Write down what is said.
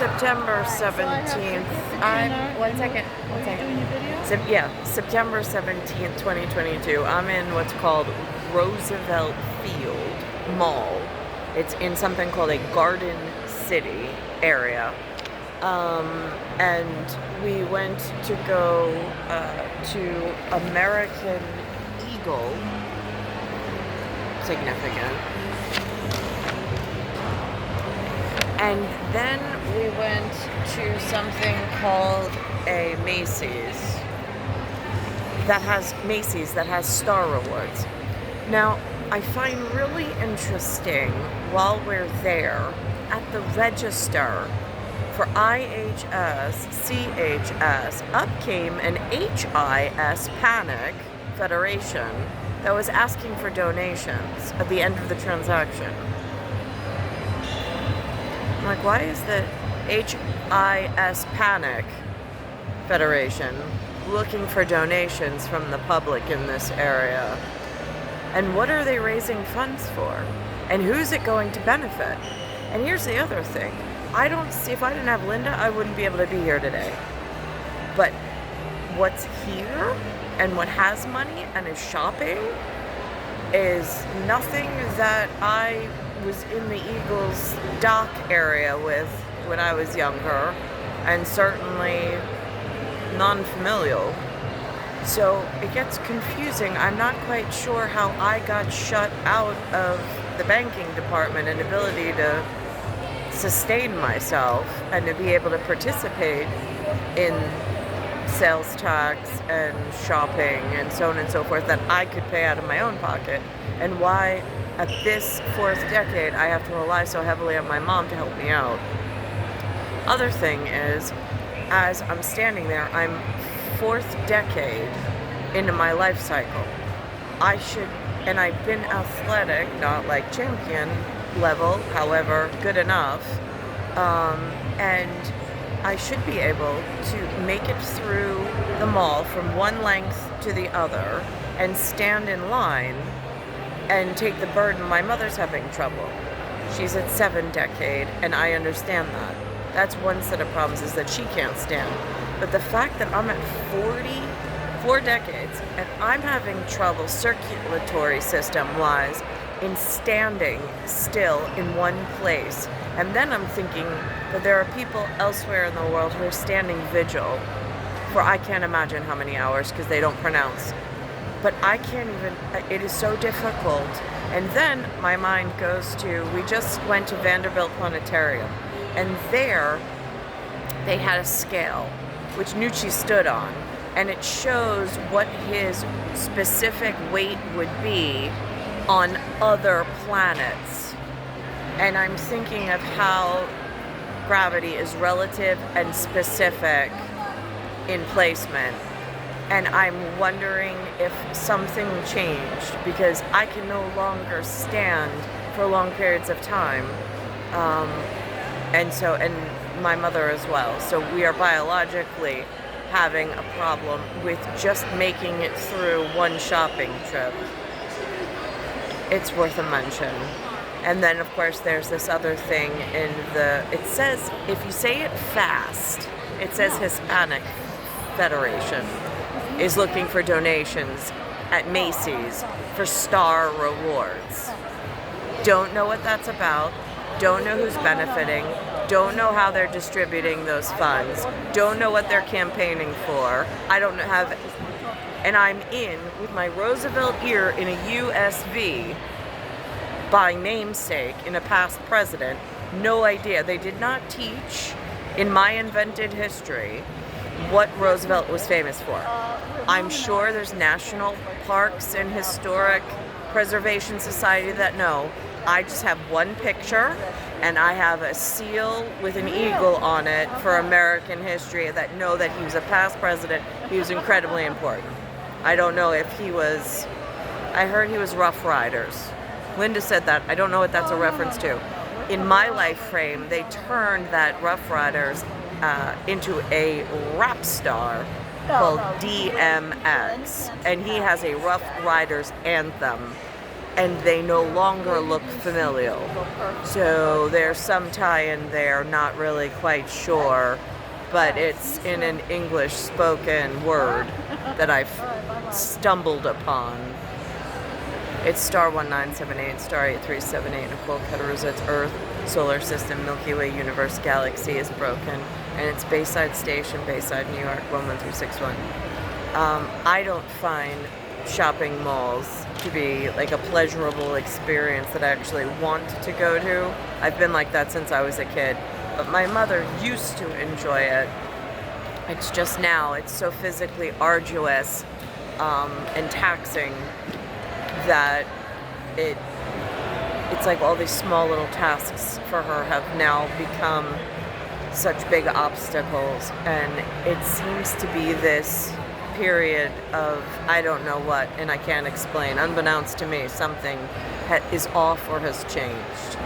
September 17th. One second. September 17th, 2022. I'm in what's called Roosevelt Field Mall. It's in something called a Garden City area. And we went to go to American Eagle. Significant. And then we went to something called a Macy's that has Star Rewards. Now, I find really interesting while we're there at the register for IHS, CHS, up came an HIS Panic Federation that was asking for donations at the end of the transaction. I'm like, why is the HIS Panic Federation looking for donations from the public in this area? And what are they raising funds for? And who's it going to benefit? And here's the other thing. If I didn't have Linda, I wouldn't be able to be here today. But what's here and what has money and is shopping is nothing that I was in the Eagles dock area with when I was younger, and certainly non-familial. So it gets confusing. I'm not quite sure how I got shut out of the banking department and ability to sustain myself and to be able to participate in sales tax and shopping and so on and so forth that I could pay out of my own pocket, and why at this fourth decade I have to rely so heavily on my mom to help me out. Other thing is, as I'm standing there, I'm fourth decade into my life cycle. And I've been athletic, not like champion level, however, good enough, and I should be able to make it through the mall from one length to the other and stand in line and take the burden. My mother's having trouble. She's at 7 decade, and I understand that. That's one set of problems, is that she can't stand. But the fact that I'm at 44 decades and I'm having trouble circulatory system-wise in standing still in one place. And then I'm thinking that there are people elsewhere in the world who are standing vigil for I can't imagine how many hours, because they don't pronounce. But I can't even, it is so difficult. And then my mind goes to, we just went to Vanderbilt Planetarium, and there they had a scale which Nucci stood on, and it shows what his specific weight would be on other planets. And I'm thinking of how gravity is relative and specific in placement. And I'm wondering if something changed, because I can no longer stand for long periods of time. And my mother as well. So we are biologically having a problem with just making it through one shopping trip. It's worth a mention. And then, of course, there's this other thing it says, if you say it fast, it says Hispanic Federation is looking for donations at Macy's for Star Rewards. Don't know what that's about. Don't know who's benefiting. Don't know how they're distributing those funds. Don't know what they're campaigning for. And I'm in with my Roosevelt ear in a USV by namesake in a past president. No idea. They did not teach in my invented history what Roosevelt was famous for. I'm sure there's national parks and historic preservation society that know. I just have one picture, and I have a seal with an eagle on it for American history that know that he was a past president. He was incredibly important. I don't know if I heard he was Rough Riders. Linda said that. I don't know what that's a reference to. In my life frame, they turned that Rough Riders into a rap star called DMX, and he has a Rough Riders anthem. and they no longer look familial. So there's some tie-in there, not really quite sure, but it's in an English spoken word that I've stumbled upon. It's star 1978, star 8378, Nicole, Cattaruzza, it's Earth, solar system, Milky Way, universe, galaxy is broken, and it's Bayside Station, Bayside, New York, 11361. I don't find shopping malls to be like a pleasurable experience that I actually want to go to. I've been like that since I was a kid, but my mother used to enjoy it. It's just now, it's so physically arduous and taxing that it's like all these small little tasks for her have now become such big obstacles, and it seems to be this period of I don't know what, and I can't explain. Unbeknownst to me, something is off or has changed.